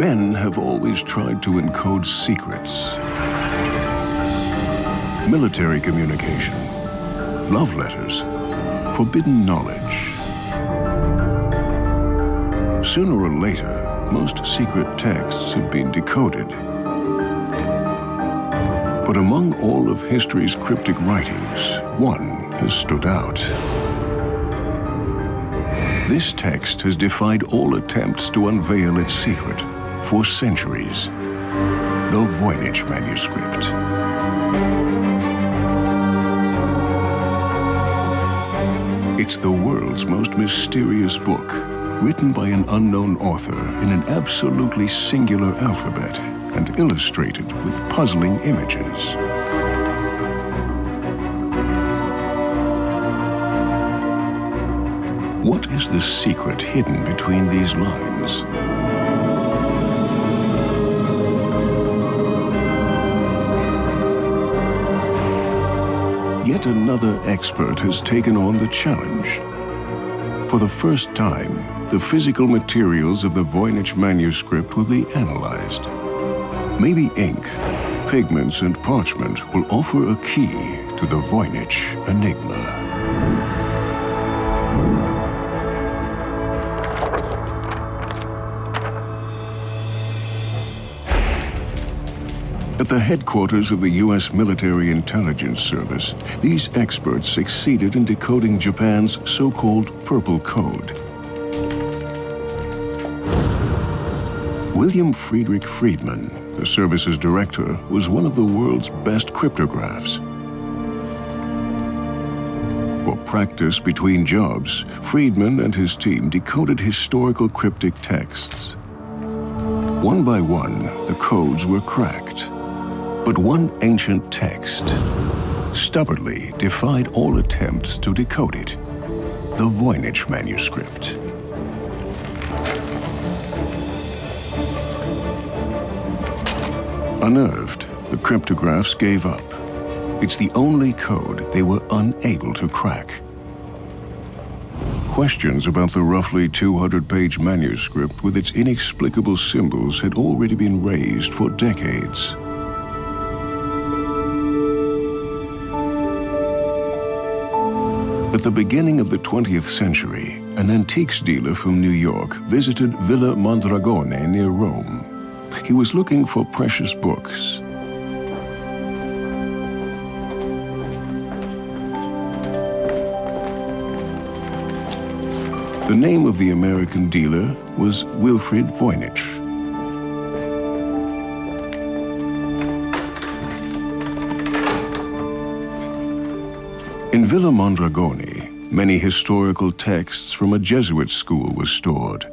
Men have always tried to encode secrets. Military communication, love letters, forbidden knowledge. Sooner or later, most secret texts have been decoded. But among all of history's cryptic writings, one has stood out. This text has defied all attempts to unveil its secret for centuries. The Voynich Manuscript. It's the world's most mysterious book, written by an unknown author in an absolutely singular alphabet and illustrated with puzzling images. What is the secret hidden between these lines? Yet another expert has taken on the challenge. For the first time, the physical materials of the Voynich manuscript will be analyzed. Maybe ink, pigments, and parchment will offer a key to the Voynich enigma. At the headquarters of the U.S. Military Intelligence Service, these experts succeeded in decoding Japan's so-called Purple Code. William Friedrich Friedman, the service's director, was one of the world's best cryptographers. For practice between jobs, Friedman and his team decoded historical cryptic texts. One by one, the codes were cracked. But one ancient text stubbornly defied all attempts to decode it: the Voynich Manuscript. Unnerved, the cryptographers gave up. It's the only code they were unable to crack. Questions about the roughly 200-page manuscript with its inexplicable symbols had already been raised for decades. At the beginning of the 20th century, an antiques dealer from New York visited Villa Mondragone near Rome. He was looking for precious books. The name of the American dealer was Wilfrid Voynich. In Villa Mondragone, many historical texts from a Jesuit school were stored.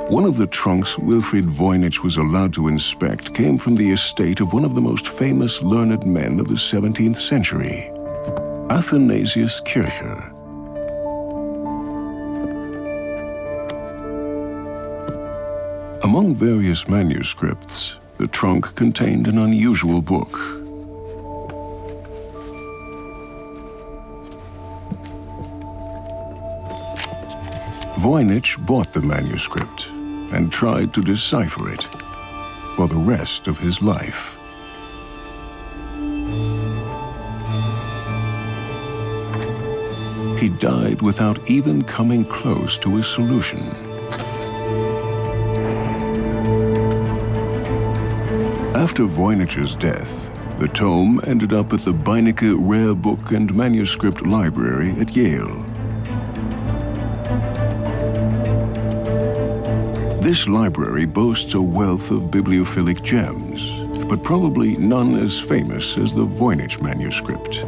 One of the trunks Wilfrid Voynich was allowed to inspect came from the estate of one of the most famous learned men of the 17th century, Athanasius Kircher. Among various manuscripts, the trunk contained an unusual book. Voynich bought the manuscript and tried to decipher it for the rest of his life. He died without even coming close to a solution. After Voynich's death, the tome ended up at the Beinecke Rare Book and Manuscript Library at Yale. This library boasts a wealth of bibliophilic gems, but probably none as famous as the Voynich manuscript.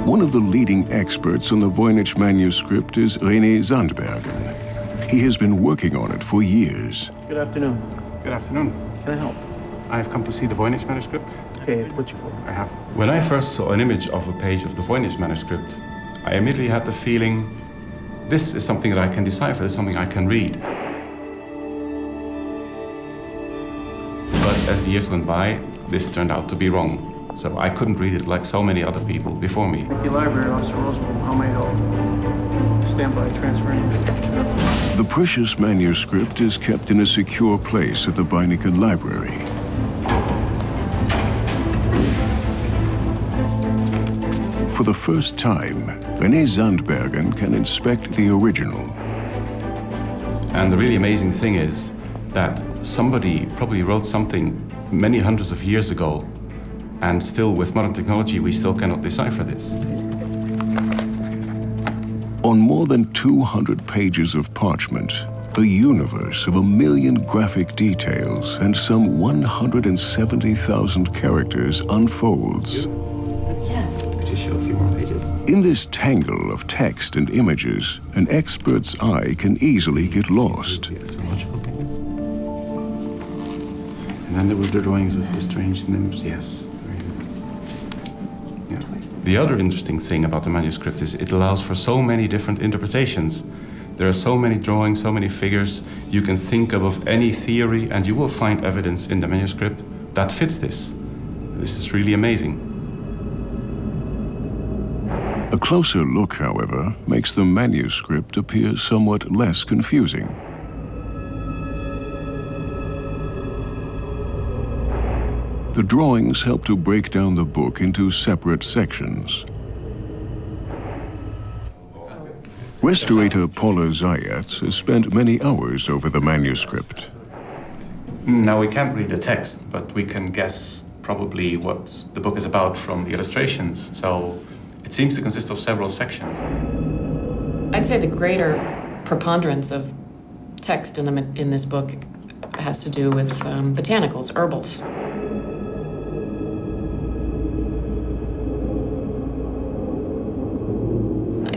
One of the leading experts on the Voynich manuscript is René Zandbergen. He has been working on it for years. Good afternoon. Good afternoon. Can I help? I've come to see the Voynich manuscript. Okay, what you for? I have. When I first saw an image of a page of the Voynich manuscript, I immediately had the feeling, this is something that I can decipher, this is something I can read. But as the years went by, this turned out to be wrong. So I couldn't read it like so many other people before me. Thank you, Library Officer Roosevelt. How may I help? Stand by, transferring. The precious manuscript is kept in a secure place at the Voynich Library. For the first time, René Zandbergen can inspect the original. And the really amazing thing is that somebody probably wrote something many hundreds of years ago, and still with modern technology we still cannot decipher this. On more than 200 pages of parchment, a universe of 1 million graphic details and some 170,000 characters unfolds. Yes. Could you show a few more pages? In this tangle of text and images, an expert's eye can easily get lost. The astrological pages. And then there were the drawings of the strange nymphs, yes. Yeah. The other interesting thing about the manuscript is it allows for so many different interpretations. There are so many drawings, so many figures. You can think of any theory and you will find evidence in the manuscript that fits this. This is really amazing. A closer look, however, makes the manuscript appear somewhat less confusing. The drawings help to break down the book into separate sections. Restorator Paula Zayats has spent many hours over the manuscript. Now we can't read the text, but we can guess probably what the book is about from the illustrations. So it seems to consist of several sections. I'd say the greater preponderance of text in this book has to do with botanicals, herbals.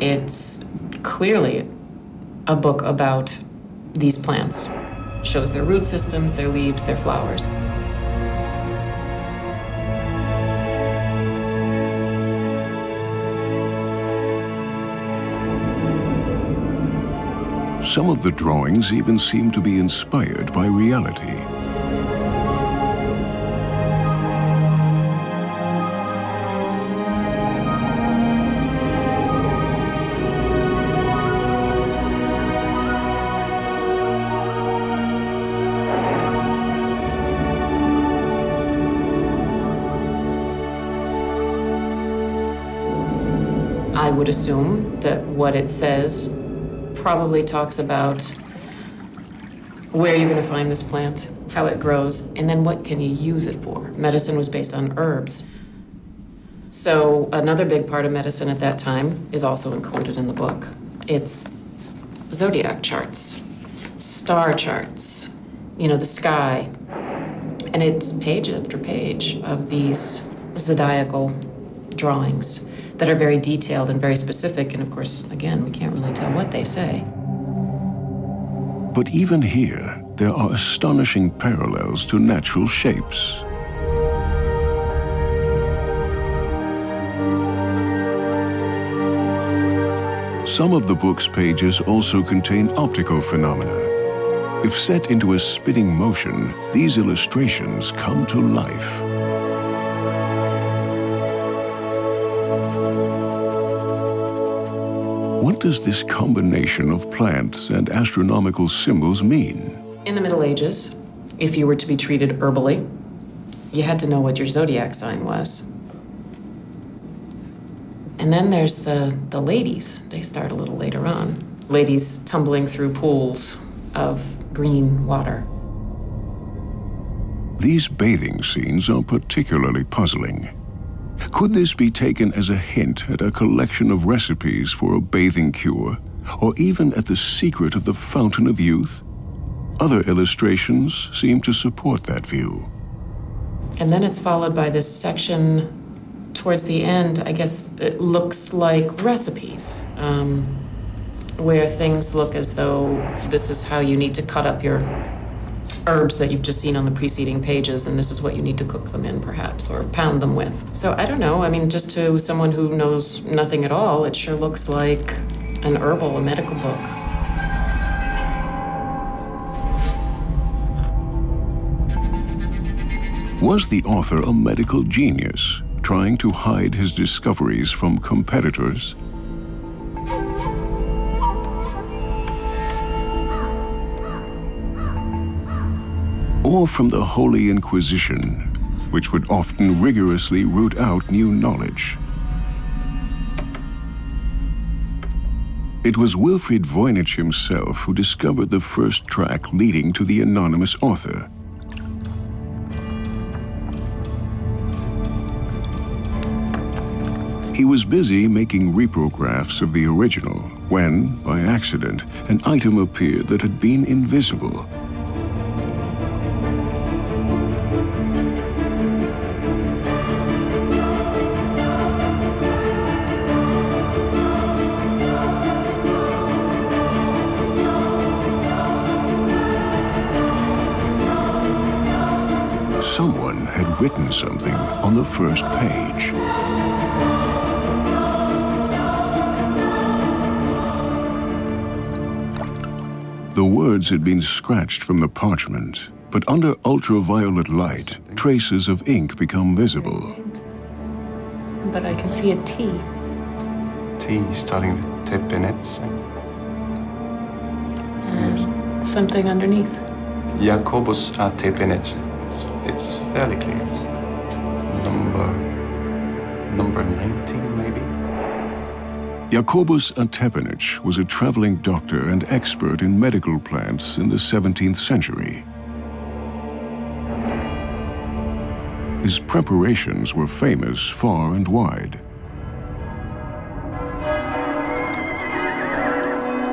It's clearly a book about these plants. It shows their root systems, their leaves, their flowers. Some of the drawings even seem to be inspired by reality. I would assume that what it says probably talks about where you're going to find this plant, how it grows, and then what can you use it for. Medicine was based on herbs. So another big part of medicine at that time is also included in the book. It's zodiac charts, star charts, the sky. And it's page after page of these zodiacal drawings that are very detailed and very specific, and of course, again, we can't really tell what they say. But even here, there are astonishing parallels to natural shapes. Some of the book's pages also contain optical phenomena. If set into a spinning motion, these illustrations come to life. What does this combination of plants and astronomical symbols mean? In the Middle Ages, if you were to be treated herbally, you had to know what your zodiac sign was. And then there's the ladies. They start a little later on. Ladies tumbling through pools of green water. These bathing scenes are particularly puzzling. Could this be taken as a hint at a collection of recipes for a bathing cure, or even at the secret of the fountain of youth? Other illustrations seem to support that view. And then it's followed by this section towards the end. I guess it looks like recipes, where things look as though this is how you need to cut up your herbs that you've just seen on the preceding pages, and this is what you need to cook them in, perhaps, or pound them with. So I don't know, just to someone who knows nothing at all, it sure looks like an herbal, a medical book. Was the author a medical genius, trying to hide his discoveries from competitors? Or from the Holy Inquisition, which would often rigorously root out new knowledge? It was Wilfrid Voynich himself who discovered the first track leading to the anonymous author. He was busy making reprographs of the original when, by accident, an item appeared that had been invisible. Someone had written something on the first page. The words had been scratched from the parchment, but under ultraviolet light, traces of ink become visible. But I can see a T. T starting with Tepinets. And something underneath. Jacobus a Tepinets. It's fairly clear. Number 19, maybe? Jacobus a Tepinich was a traveling doctor and expert in medical plants in the 17th century. His preparations were famous far and wide.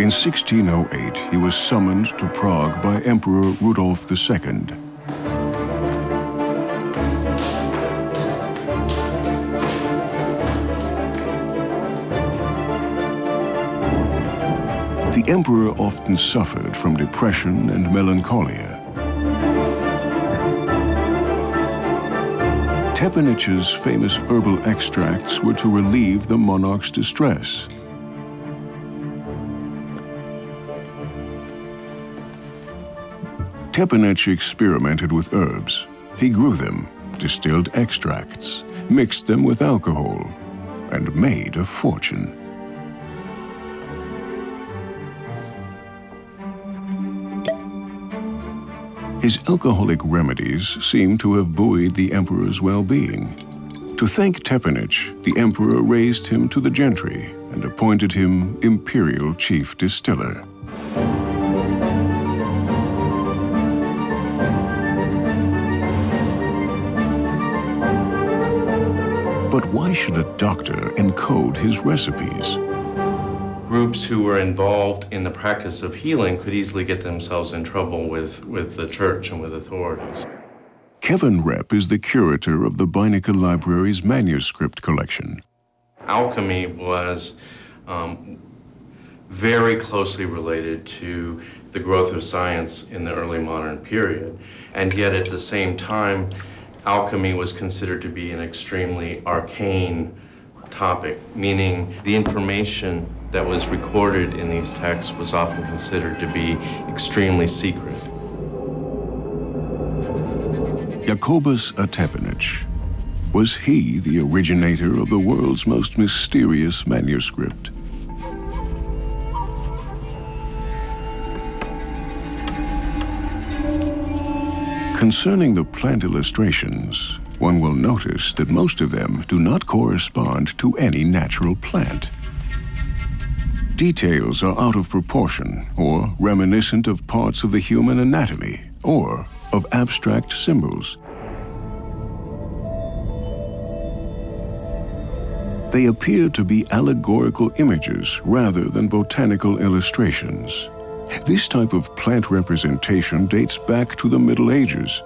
In 1608, he was summoned to Prague by Emperor Rudolf II. The emperor often suffered from depression and melancholia. Tepinich's famous herbal extracts were to relieve the monarch's distress. Tepinich experimented with herbs. He grew them, distilled extracts, mixed them with alcohol, and made a fortune. His alcoholic remedies seem to have buoyed the emperor's well-being. To thank Tepinich, the emperor raised him to the gentry and appointed him imperial chief distiller. But why should a doctor encode his recipes? Groups who were involved in the practice of healing could easily get themselves in trouble with the church and with authorities. Kevin Repp is the curator of the Voynich Library's manuscript collection. Alchemy was very closely related to the growth of science in the early modern period, and yet at the same time, alchemy was considered to be an extremely arcane topic, meaning the information that was recorded in these texts was often considered to be extremely secret. Jacobus a Tepinich. Was he the originator of the world's most mysterious manuscript? Concerning the plant illustrations, one will notice that most of them do not correspond to any natural plant. Details are out of proportion or reminiscent of parts of the human anatomy or of abstract symbols. They appear to be allegorical images rather than botanical illustrations. This type of plant representation dates back to the Middle Ages.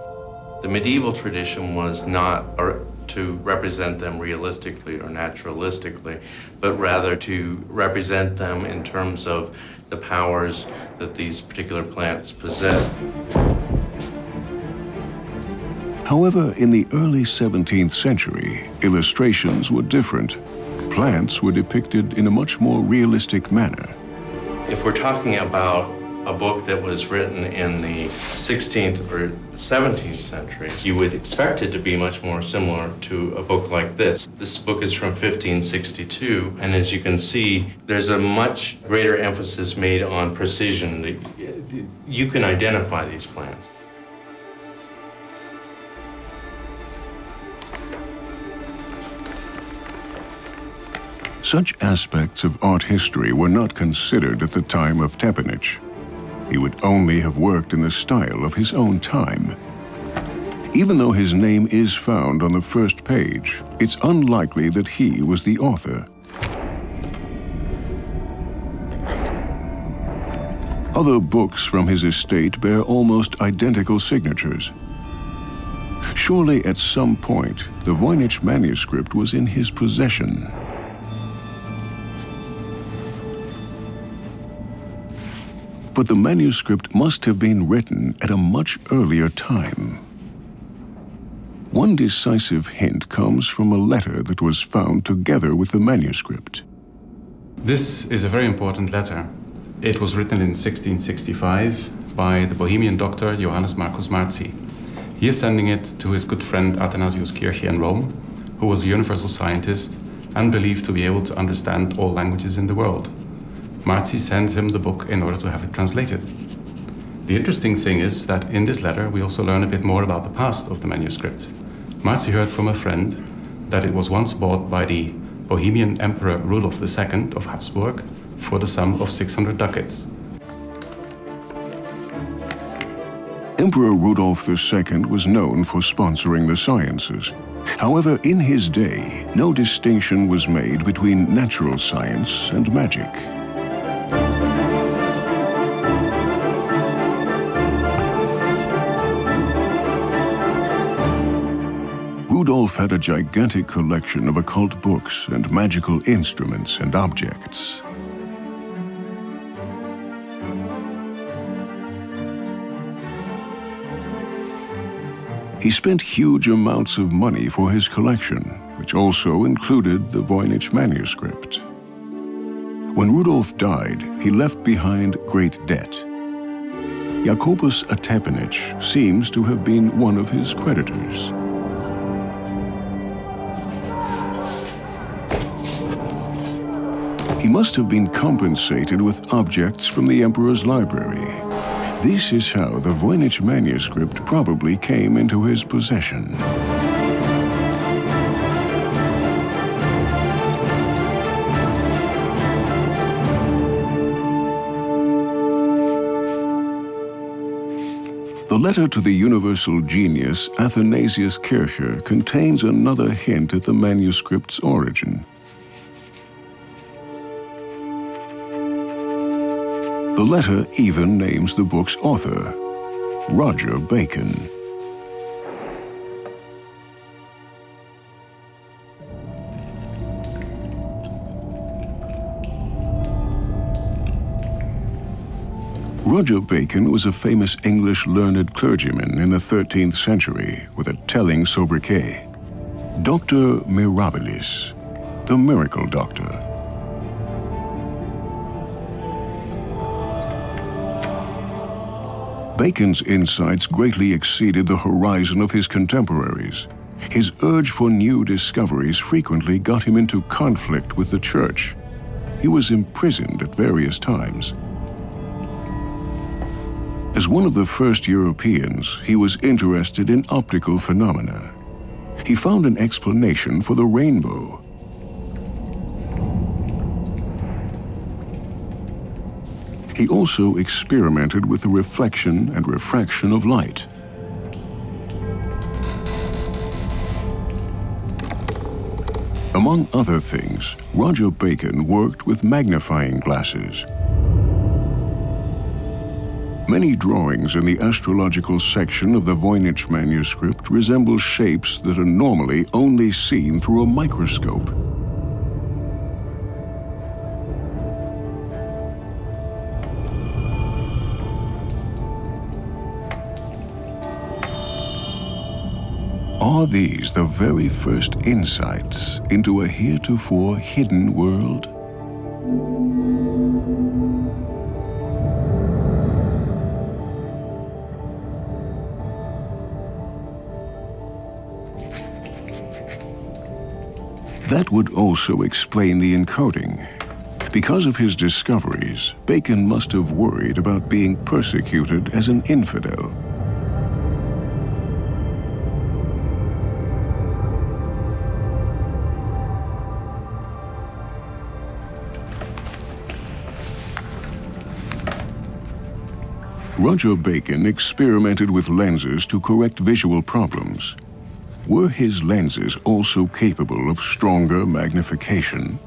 The medieval tradition was not to represent them realistically or naturalistically, but rather to represent them in terms of the powers that these particular plants possess. However, in the early 17th century, illustrations were different. Plants were depicted in a much more realistic manner. If we're talking about a book that was written in the 16th or 17th century, you would expect it to be much more similar to a book like this. This book is from 1562, and as you can see, there's a much greater emphasis made on precision. You can identify these plants. Such aspects of art history were not considered at the time of Voynich. He would only have worked in the style of his own time. Even though his name is found on the first page, it's unlikely that he was the author. Other books from his estate bear almost identical signatures. Surely at some point, the Voynich manuscript was in his possession. But the manuscript must have been written at a much earlier time. One decisive hint comes from a letter that was found together with the manuscript. This is a very important letter. It was written in 1665 by the Bohemian doctor Johannes Marcus Marci. He is sending it to his good friend Athanasius Kircher in Rome, who was a universal scientist and believed to be able to understand all languages in the world. Marci sends him the book in order to have it translated. The interesting thing is that in this letter we also learn a bit more about the past of the manuscript. Marci heard from a friend that it was once bought by the Bohemian Emperor Rudolf II of Habsburg for the sum of 600 ducats. Emperor Rudolf II was known for sponsoring the sciences. However, in his day, no distinction was made between natural science and magic. Rudolf had a gigantic collection of occult books and magical instruments and objects. He spent huge amounts of money for his collection, which also included the Voynich manuscript. When Rudolf died, he left behind great debt. Jacobus Voynich seems to have been one of his creditors. He must have been compensated with objects from the emperor's library. This is how the Voynich manuscript probably came into his possession. The letter to the universal genius Athanasius Kircher contains another hint at the manuscript's origin. The letter even names the book's author, Roger Bacon. Roger Bacon was a famous English learned clergyman in the 13th century with a telling sobriquet, Doctor Mirabilis, the miracle doctor. Bacon's insights greatly exceeded the horizon of his contemporaries. His urge for new discoveries frequently got him into conflict with the church. He was imprisoned at various times. As one of the first Europeans, he was interested in optical phenomena. He found an explanation for the rainbow. He also experimented with the reflection and refraction of light. Among other things, Roger Bacon worked with magnifying glasses. Many drawings in the astrological section of the Voynich manuscript resemble shapes that are normally only seen through a microscope. Are these the very first insights into a heretofore hidden world? That would also explain the encoding. Because of his discoveries, Bacon must have worried about being persecuted as an infidel. Roger Bacon experimented with lenses to correct visual problems. Were his lenses also capable of stronger magnification?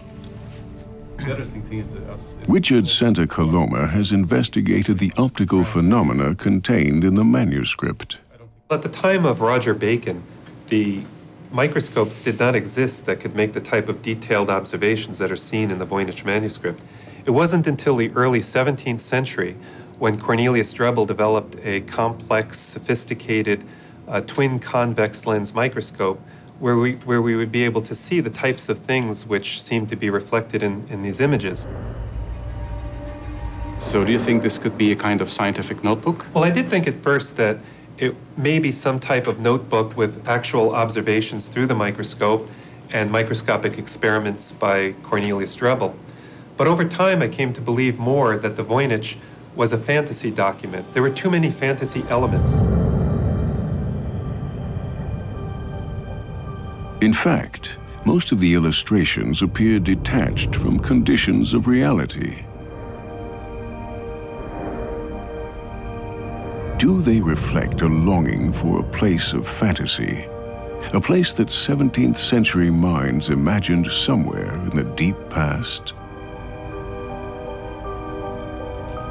The interesting thing is that Richard Santa Coloma has investigated the optical phenomena contained in the manuscript. At the time of Roger Bacon, the microscopes did not exist that could make the type of detailed observations that are seen in the Voynich Manuscript. It wasn't until the early 17th century when Cornelius Drebbel developed a complex, sophisticated twin convex lens microscope where we would be able to see the types of things which seem to be reflected in these images. So do you think this could be a kind of scientific notebook? Well, I did think at first that it may be some type of notebook with actual observations through the microscope and microscopic experiments by Cornelius Drebbel. But over time, I came to believe more that the Voynich was a fantasy document. There were too many fantasy elements. In fact, most of the illustrations appear detached from conditions of reality. Do they reflect a longing for a place of fantasy? A place that 17th century minds imagined somewhere in the deep past?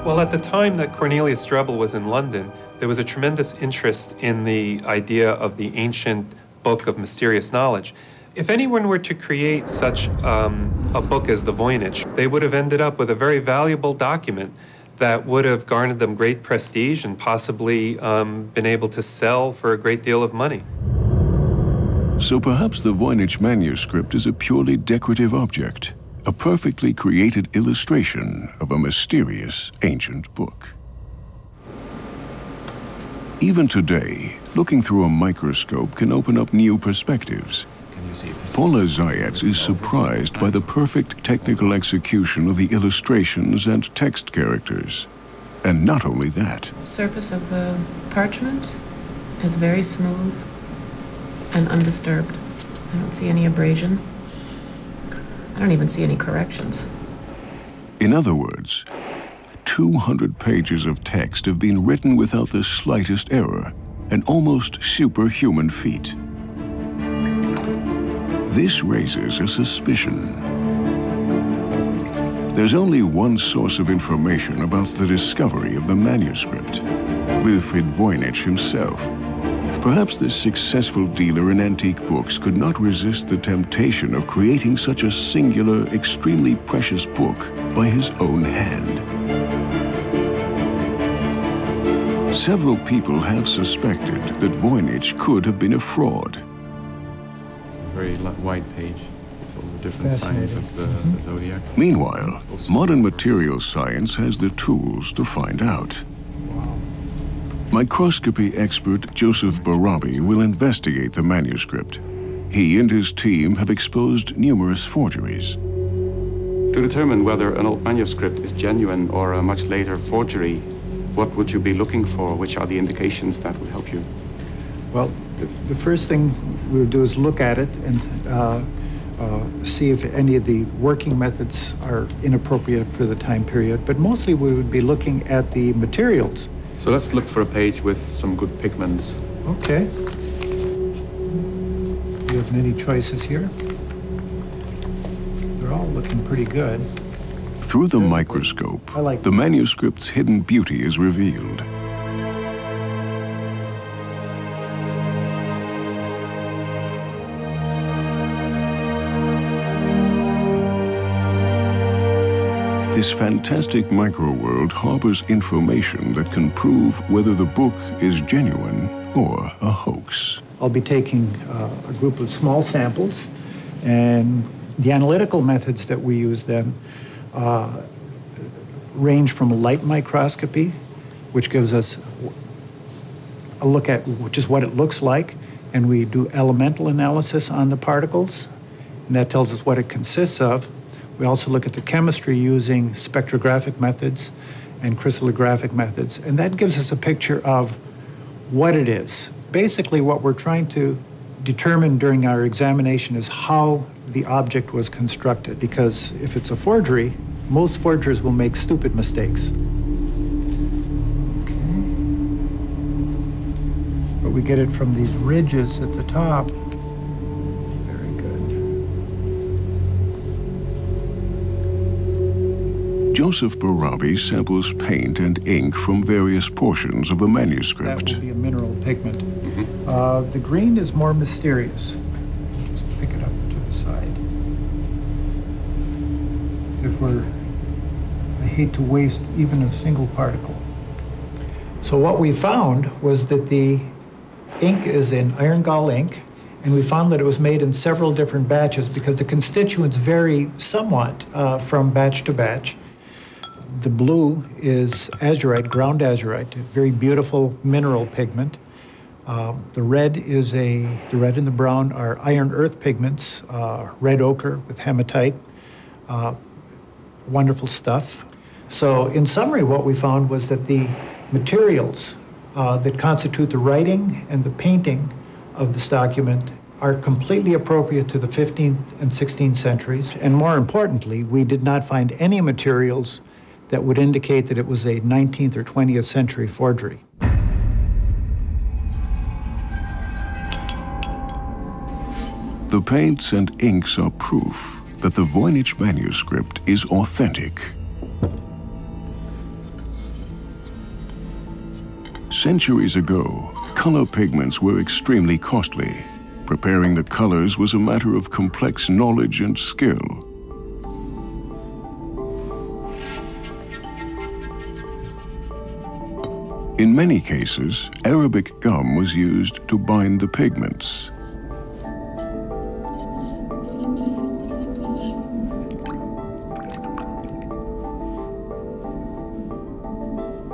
Well, at the time that Cornelius Drebbel was in London, there was a tremendous interest in the idea of the ancient book of mysterious knowledge. If anyone were to create such a book as the Voynich, they would have ended up with a very valuable document that would have garnered them great prestige and possibly been able to sell for a great deal of money. So perhaps the Voynich manuscript is a purely decorative object, a perfectly created illustration of a mysterious ancient book. Even today, looking through a microscope can open up new perspectives. Paula Zayats is surprised by the perfect technical execution of the illustrations and text characters. And not only that. The surface of the parchment is very smooth and undisturbed. I don't see any abrasion. I don't even see any corrections. In other words, 200 pages of text have been written without the slightest error, an almost superhuman feat. This raises a suspicion. There's only one source of information about the discovery of the manuscript, Wilfrid Voynich himself. Perhaps this successful dealer in antique books could not resist the temptation of creating such a singular, extremely precious book by his own hand. Several people have suspected that Voynich could have been a fraud. Very wide page. It's all the different signs of the zodiac. Meanwhile, modern material science has the tools to find out. Microscopy expert Joseph Barabi will investigate the manuscript. He and his team have exposed numerous forgeries. To determine whether an old manuscript is genuine or a much later forgery, what would you be looking for? Which are the indications that would help you? Well, the first thing we would do is look at it and see if any of the working methods are inappropriate for the time period. But mostly we would be looking at the materials. So let's look for a page with some good pigments. Okay. We have many choices here. They're all looking pretty good. Through the microscope, the manuscript's hidden beauty is revealed. This fantastic microworld harbors information that can prove whether the book is genuine or a hoax. I'll be taking a group of small samples, and the analytical methods that we use then range from light microscopy, which gives us a look at just what it looks like, and we do elemental analysis on the particles, and that tells us what it consists of. We also look at the chemistry using spectrographic methods and crystallographic methods, and that gives us a picture of what it is. Basically, what we're trying to determine during our examination is how the object was constructed, because if it's a forgery, most forgers will make stupid mistakes. Okay. But we get it from these ridges at the top. Very good. Joseph Barabi samples paint and ink from various portions of the manuscript. That will be a mineral pigment. The green is more mysterious. Just pick it up to the side. As if I hate to waste even a single particle. So what we found was that the ink is in iron gall ink, and we found that it was made in several different batches because the constituents vary somewhat from batch to batch. The blue is azurite, ground azurite, a very beautiful mineral pigment. The red and the brown are iron earth pigments, red ochre with hematite. Wonderful stuff. So in summary, what we found was that the materials that constitute the writing and the painting of this document are completely appropriate to the 15th and 16th centuries. And more importantly, we did not find any materials that would indicate that it was a 19th or 20th century forgery. The paints and inks are proof that the Voynich manuscript is authentic. Centuries ago, color pigments were extremely costly. Preparing the colors was a matter of complex knowledge and skill. In many cases, Arabic gum was used to bind the pigments.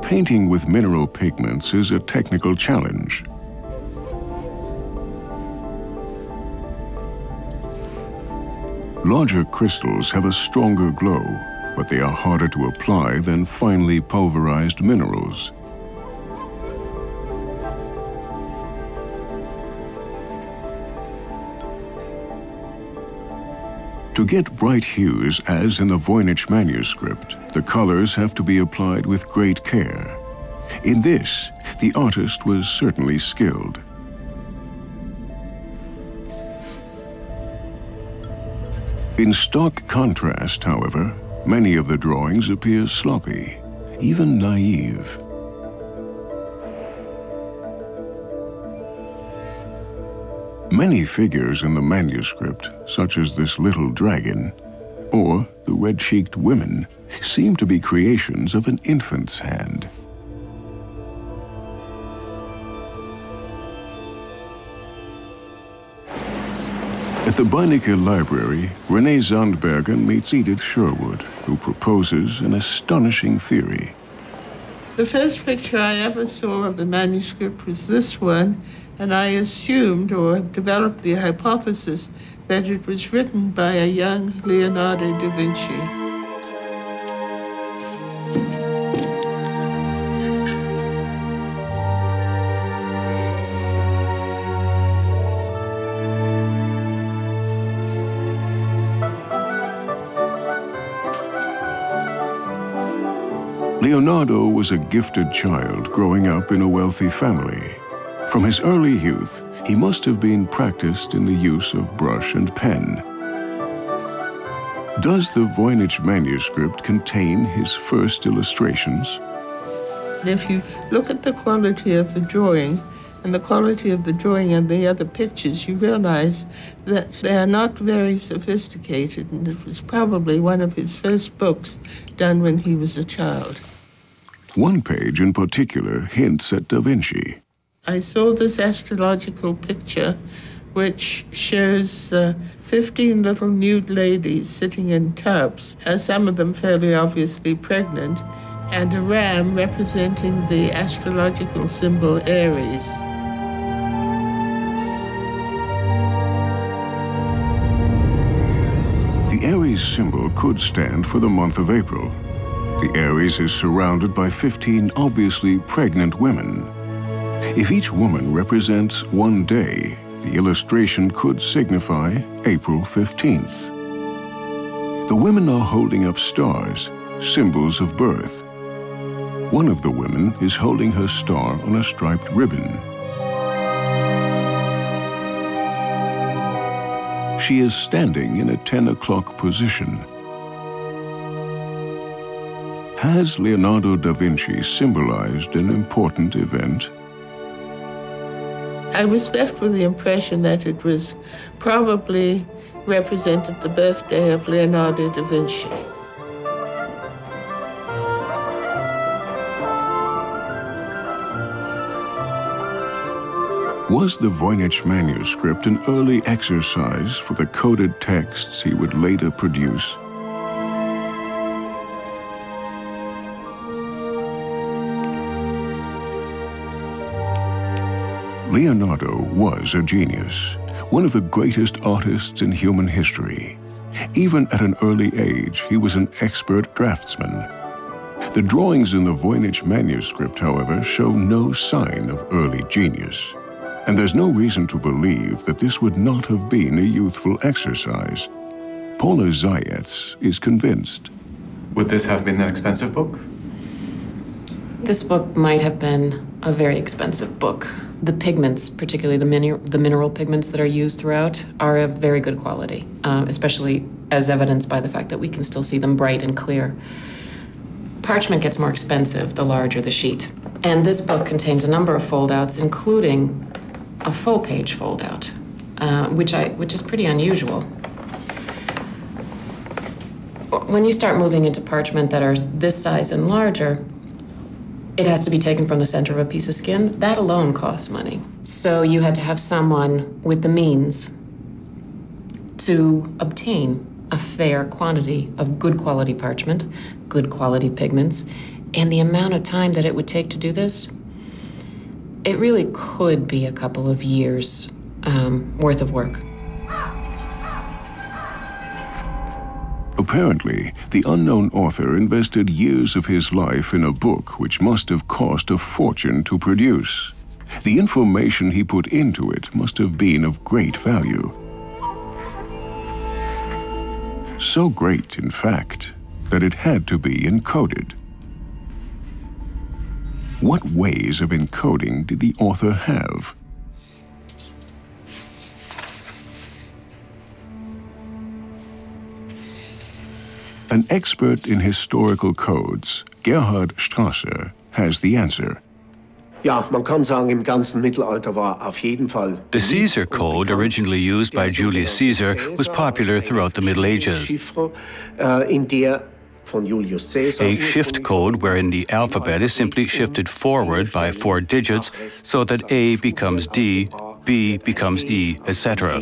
Painting with mineral pigments is a technical challenge. Larger crystals have a stronger glow, but they are harder to apply than finely pulverized minerals. To get bright hues, as in the Voynich manuscript, the colors have to be applied with great care. In this, the artist was certainly skilled. In stark contrast, however, many of the drawings appear sloppy, even naive. Many figures in the manuscript, such as this little dragon, or the red-cheeked women, seem to be creations of an infant's hand. At the Beinecke Library, Renee Zandbergen meets Edith Sherwood, who proposes an astonishing theory. The first picture I ever saw of the manuscript was this one, and I assumed or developed the hypothesis that it was written by a young Leonardo da Vinci. Leonardo was a gifted child growing up in a wealthy family. From his early youth, he must have been practiced in the use of brush and pen. Does the Voynich manuscript contain his first illustrations? If you look at the quality of the drawing and the quality of the drawing and the other pictures, you realize that they are not very sophisticated, and it was probably one of his first books done when he was a child. One page in particular hints at Da Vinci. I saw this astrological picture which shows 15 little nude ladies sitting in tubs, some of them fairly obviously pregnant, and a ram representing the astrological symbol Aries. Aries symbol could stand for the month of April. The Aries is surrounded by 15 obviously pregnant women. If each woman represents one day, the illustration could signify April 15th. The women are holding up stars, symbols of birth. One of the women is holding her star on a striped ribbon. She is standing in a 10 o'clock position. Has Leonardo da Vinci symbolized an important event? I was left with the impression that it was probably represented the birthday of Leonardo da Vinci. Was the Voynich Manuscript an early exercise for the coded texts he would later produce? Leonardo was a genius, one of the greatest artists in human history. Even at an early age, he was an expert draftsman. The drawings in the Voynich Manuscript, however, show no sign of early genius. And there's no reason to believe that this would not have been a youthful exercise. Paula Zayats is convinced. Would this have been an expensive book? This book might have been a very expensive book. The pigments, particularly the mineral pigments that are used throughout, are of very good quality, especially as evidenced by the fact that we can still see them bright and clear. Parchment gets more expensive the larger the sheet. And this book contains a number of foldouts, including a full-page foldout, which is pretty unusual. When you start moving into parchment that are this size and larger, it has to be taken from the center of a piece of skin. That alone costs money. So you had to have someone with the means to obtain a fair quantity of good quality parchment, good quality pigments, and the amount of time that it would take to do this, it really could be a couple of years worth of work. Apparently, the unknown author invested years of his life in a book which must have cost a fortune to produce. The information he put into it must have been of great value. So great, in fact, that it had to be encoded. What ways of encoding did the author have? An expert in historical codes, Gerhard Strasser, has the answer. The Caesar code, originally used by Julius Caesar, was popular throughout the Middle Ages. A shift code wherein the alphabet is simply shifted forward by 4 digits so that A becomes D, B becomes E, etc.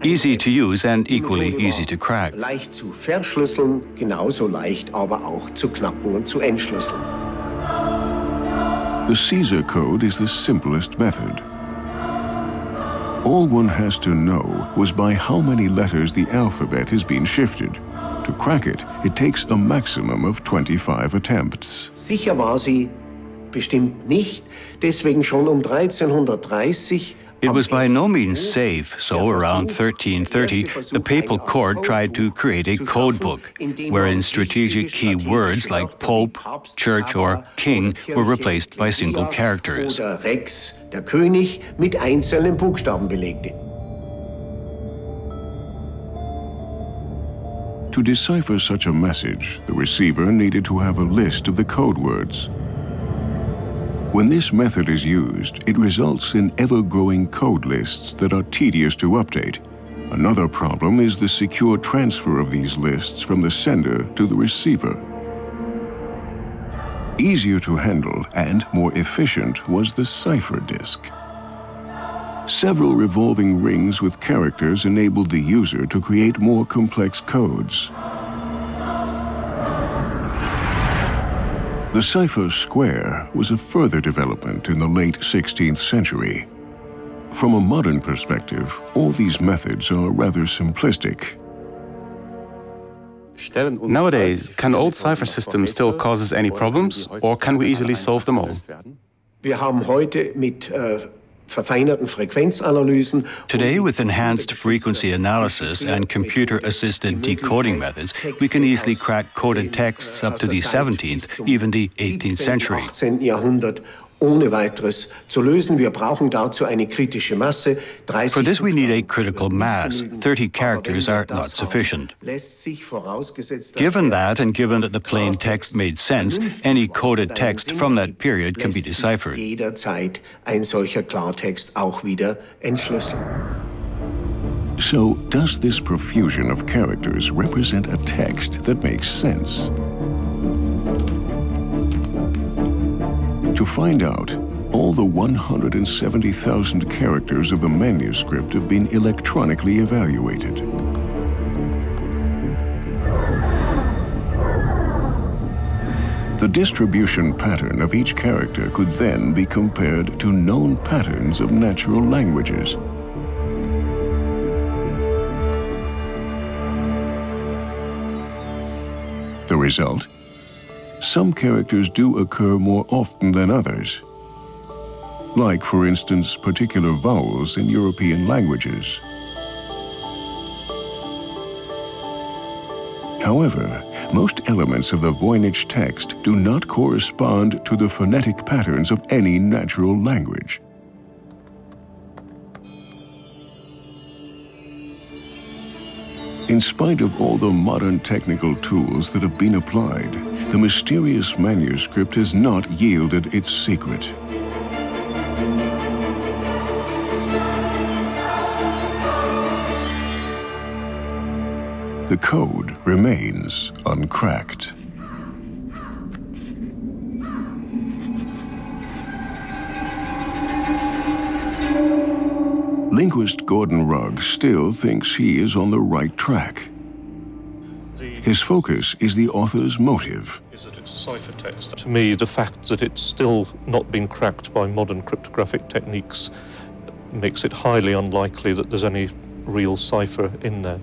Easy to use and equally easy to crack. Leicht zu verschlüsseln, genauso leicht aber auch zu knacken und zu entschlüsseln. The Caesar code is the simplest method. All one has to know was by how many letters the alphabet has been shifted. To crack it, it takes a maximum of 25 attempts. Sicher war sie bestimmt nicht, deswegen schon 1330. It was by no means safe, so around 1330, the papal court tried to create a code book, wherein strategic key words like pope, church, or king were replaced by single characters. Oder Rex, der König, mit einzelnen Buchstaben belegte. To decipher such a message, the receiver needed to have a list of the code words. When this method is used, it results in ever-growing code lists that are tedious to update. Another problem is the secure transfer of these lists from the sender to the receiver. Easier to handle and more efficient was the cipher disk. Several revolving rings with characters enabled the user to create more complex codes. The cipher square was a further development in the late 16th century. From a modern perspective, all these methods are rather simplistic. Nowadays, can old cipher systems still cause us any problems, or can we easily solve them all? Wir haben heute mit verfeinerten Frequenzanalysen. Today, with enhanced frequency analysis and computer-assisted decoding methods, we can easily crack coded texts up to the 17th, even the 18th century. 18. Jahrhundert ohne weiteres zu lösen. Wir brauchen dazu eine kritische Masse. For this, we need a critical mass. 30 characters are not sufficient. Given that, and given that the plain text made sense, any coded text from that period can be deciphered. Jederzeit ein solcher Klartext auch wieder entschlüsseln. So, does this profusion of characters represent a text that makes sense? To find out, all the 170,000 characters of the manuscript have been electronically evaluated. The distribution pattern of each character could then be compared to known patterns of natural languages. The result? Some characters do occur more often than others, like, for instance, particular vowels in European languages. However, most elements of the Voynich text do not correspond to the phonetic patterns of any natural language. In spite of all the modern technical tools that have been applied, the mysterious manuscript has not yielded its secret. The code remains uncracked. Linguist Gordon Rugg still thinks he is on the right track. His focus is the author's motive. Is that it's a cipher text. To me, the fact that it's still not been cracked by modern cryptographic techniques makes it highly unlikely that there's any real cipher in there.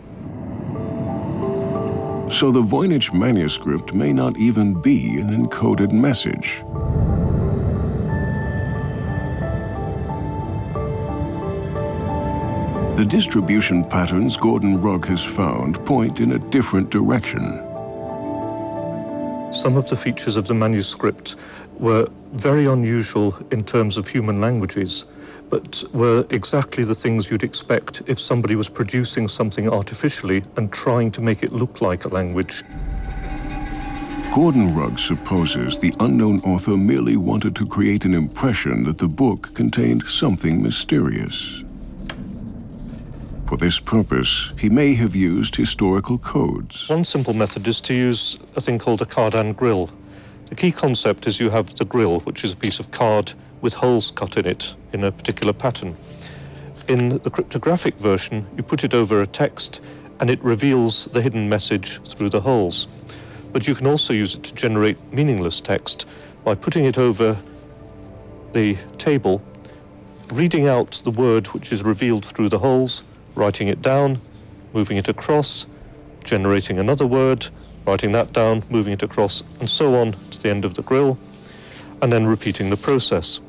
So the Voynich manuscript may not even be an encoded message. The distribution patterns Gordon Rugg has found point in a different direction. Some of the features of the manuscript were very unusual in terms of human languages, but were exactly the things you'd expect if somebody was producing something artificially and trying to make it look like a language. Gordon Rugg supposes the unknown author merely wanted to create an impression that the book contained something mysterious. For this purpose, he may have used historical codes. One simple method is to use a thing called a cardan grill. The key concept is you have the grill, which is a piece of card with holes cut in it in a particular pattern. In the cryptographic version, you put it over a text and it reveals the hidden message through the holes. But you can also use it to generate meaningless text by putting it over the table, reading out the word which is revealed through the holes, writing it down, moving it across, generating another word, writing that down, moving it across, and so on to the end of the grill, and then repeating the process.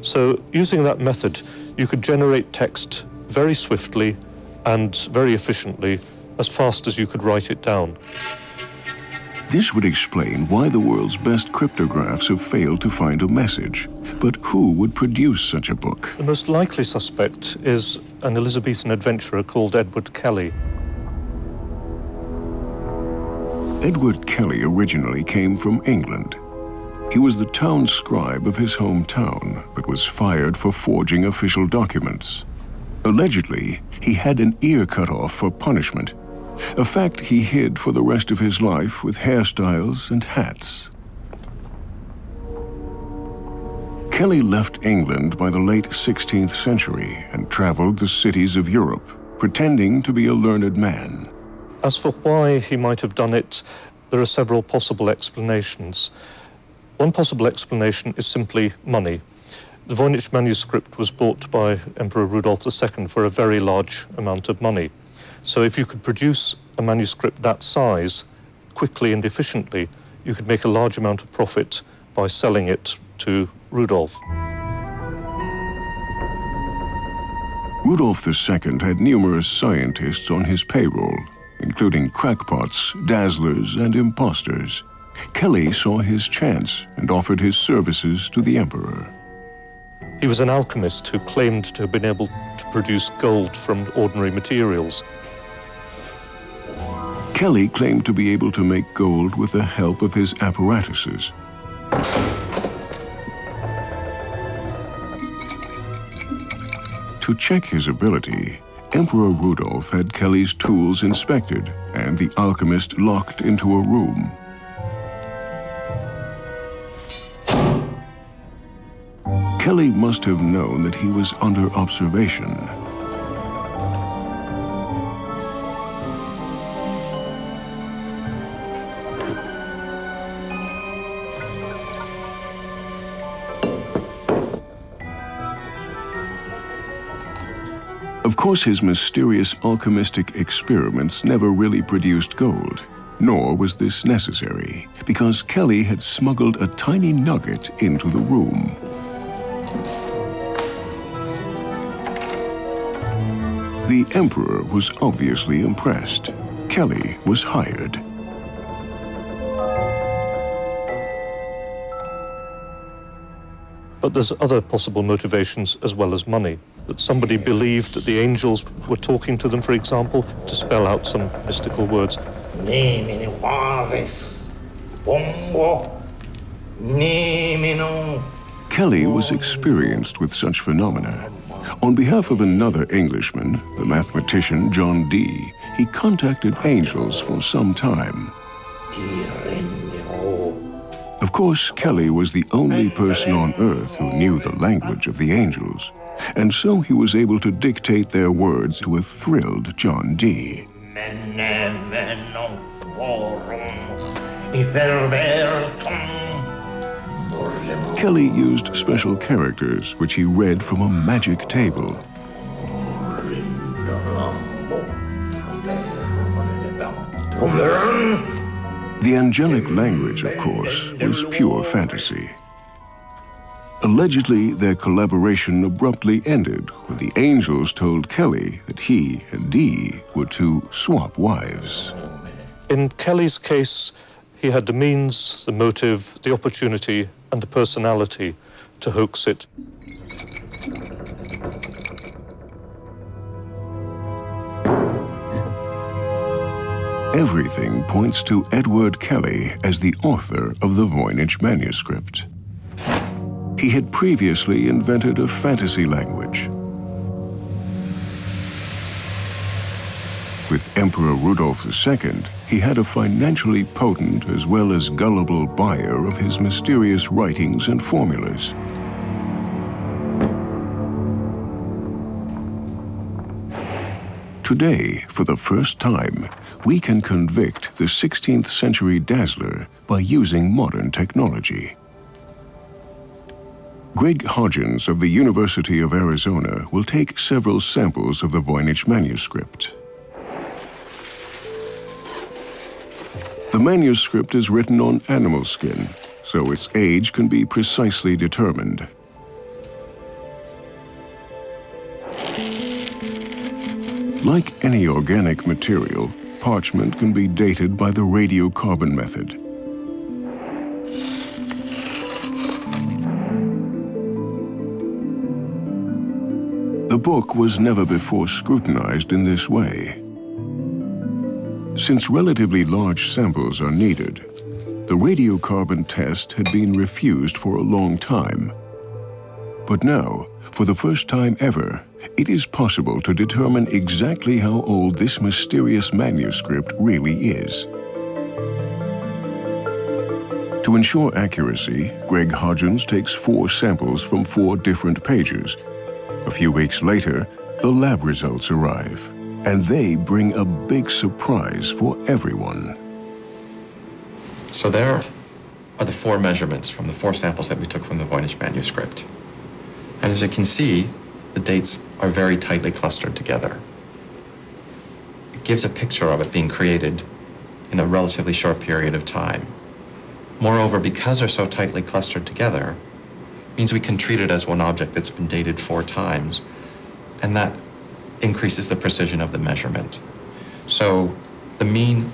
So using that method, you could generate text very swiftly and very efficiently, as fast as you could write it down. This would explain why the world's best cryptographs have failed to find a message. But who would produce such a book? The most likely suspect is an Elizabethan adventurer called Edward Kelly. Edward Kelly originally came from England. He was the town scribe of his hometown, but was fired for forging official documents. Allegedly, he had an ear cut off for punishment, a fact he hid for the rest of his life with hairstyles and hats. Kelly left England by the late 16th century and traveled the cities of Europe, pretending to be a learned man. As for why he might have done it, there are several possible explanations. One possible explanation is simply money. The Voynich manuscript was bought by Emperor Rudolf II for a very large amount of money. So if you could produce a manuscript that size quickly and efficiently, you could make a large amount of profit by selling it to Rudolf. Rudolf II had numerous scientists on his payroll, including crackpots, dazzlers, and imposters. Kelly saw his chance and offered his services to the emperor. He was an alchemist who claimed to have been able to produce gold from ordinary materials. Kelly claimed to be able to make gold with the help of his apparatuses. To check his ability, Emperor Rudolf had Kelly's tools inspected and the alchemist locked into a room. Kelly must have known that he was under observation. Of course, his mysterious alchemistic experiments never really produced gold, nor was this necessary, because Kelly had smuggled a tiny nugget into the room. The emperor was obviously impressed. Kelly was hired. But there's other possible motivations as well as money. That somebody believed that the angels were talking to them, for example, to spell out some mystical words. Kelly was experienced with such phenomena. On behalf of another Englishman, the mathematician John Dee, he contacted angels for some time. Of course, Kelly was the only person on Earth who knew the language of the angels, and so he was able to dictate their words to a thrilled John Dee. Kelly used special characters which he read from a magic table. The angelic language, of course, was pure fantasy. Allegedly, their collaboration abruptly ended when the angels told Kelly that he and Dee were to swap wives. In Kelly's case, he had the means, the motive, the opportunity, and the personality to hoax it. Everything points to Edward Kelly as the author of the Voynich Manuscript. He had previously invented a fantasy language. With Emperor Rudolf II, he had a financially potent as well as gullible buyer of his mysterious writings and formulas. Today, for the first time, we can convict the 16th century dazzler by using modern technology. Greg Hodgins of the University of Arizona will take several samples of the Voynich manuscript. The manuscript is written on animal skin, so its age can be precisely determined. Like any organic material, parchment can be dated by the radiocarbon method. The book was never before scrutinized in this way. Since relatively large samples are needed, the radiocarbon test had been refused for a long time. But now, for the first time ever, it is possible to determine exactly how old this mysterious manuscript really is. To ensure accuracy, Greg Hodgins takes 4 samples from 4 different pages. A few weeks later, the lab results arrive, and they bring a big surprise for everyone. So there are the 4 measurements from the 4 samples that we took from the Voynich manuscript. And as you can see, the dates are very tightly clustered together. It gives a picture of it being created in a relatively short period of time. Moreover, because they're so tightly clustered together, it means we can treat it as one object that's been dated 4 times, and that increases the precision of the measurement. So the mean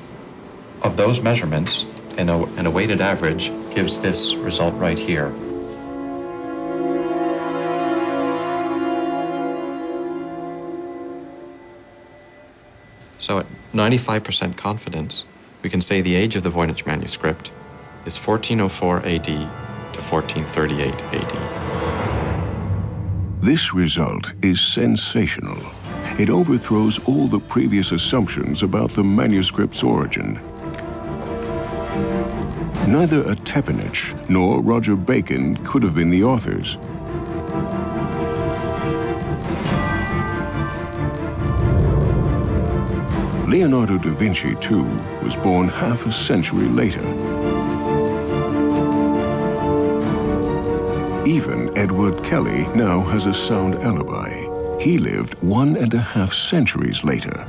of those measurements and a weighted average gives this result right here. So at 95% confidence, we can say the age of the Voynich manuscript is 1404 AD to 1438 AD. This result is sensational. It overthrows all the previous assumptions about the manuscript's origin. Neither a Voynich nor Roger Bacon could have been the authors. Leonardo da Vinci, too, was born half a century later. Even Edward Kelly now has a sound alibi. He lived 1.5 centuries later.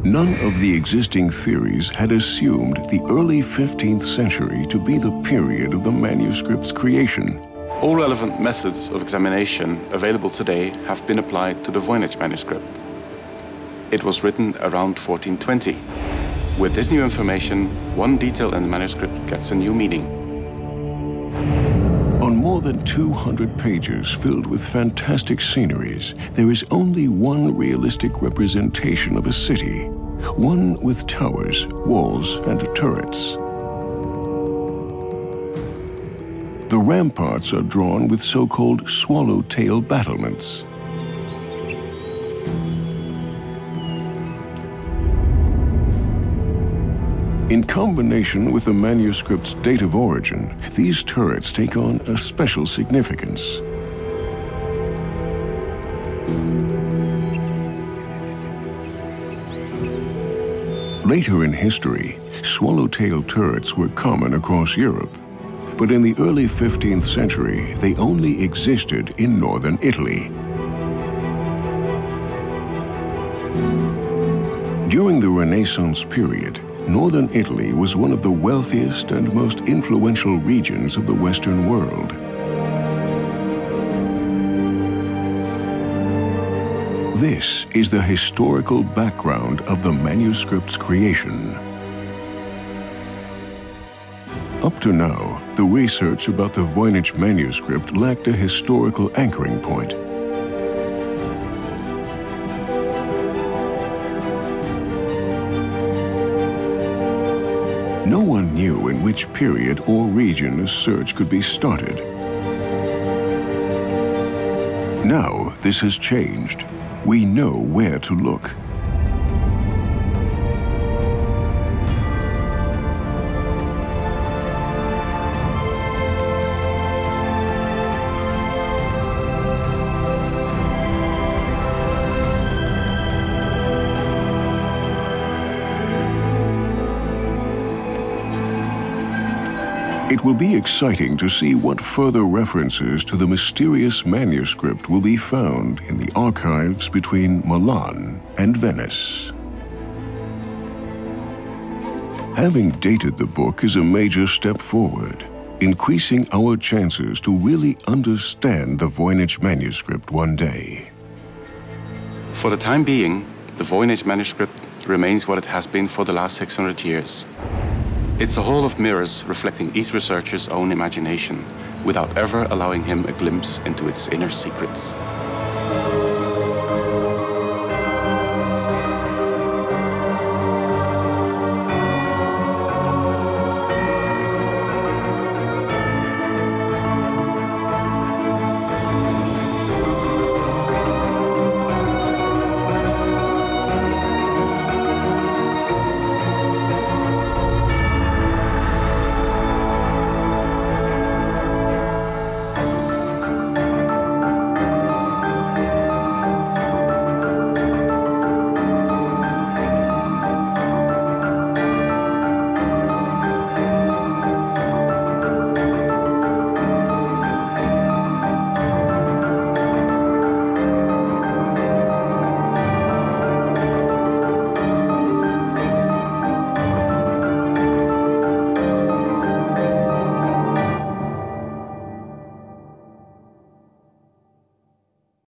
None of the existing theories had assumed the early 15th century to be the period of the manuscript's creation. All relevant methods of examination available today have been applied to the Voynich manuscript. It was written around 1420. With this new information, one detail in the manuscript gets a new meaning. On more than 200 pages filled with fantastic sceneries, there is only one realistic representation of a city, one with towers, walls, and turrets. The ramparts are drawn with so-called swallowtail battlements. In combination with the manuscript's date of origin, these turrets take on a special significance. Later in history, swallowtail turrets were common across Europe. But in the early 15th century, they only existed in northern Italy. During the Renaissance period, northern Italy was one of the wealthiest and most influential regions of the Western world. This is the historical background of the manuscript's creation. Up to now, the research about the Voynich manuscript lacked a historical anchoring point. No one knew in which period or region a search could be started. Now, this has changed. We know where to look. It will be exciting to see what further references to the mysterious manuscript will be found in the archives between Milan and Venice. Having dated the book is a major step forward, increasing our chances to really understand the Voynich manuscript one day. For the time being, the Voynich manuscript remains what it has been for the last 600 years. It's a hall of mirrors reflecting each researcher's own imagination, without ever allowing him a glimpse into its inner secrets.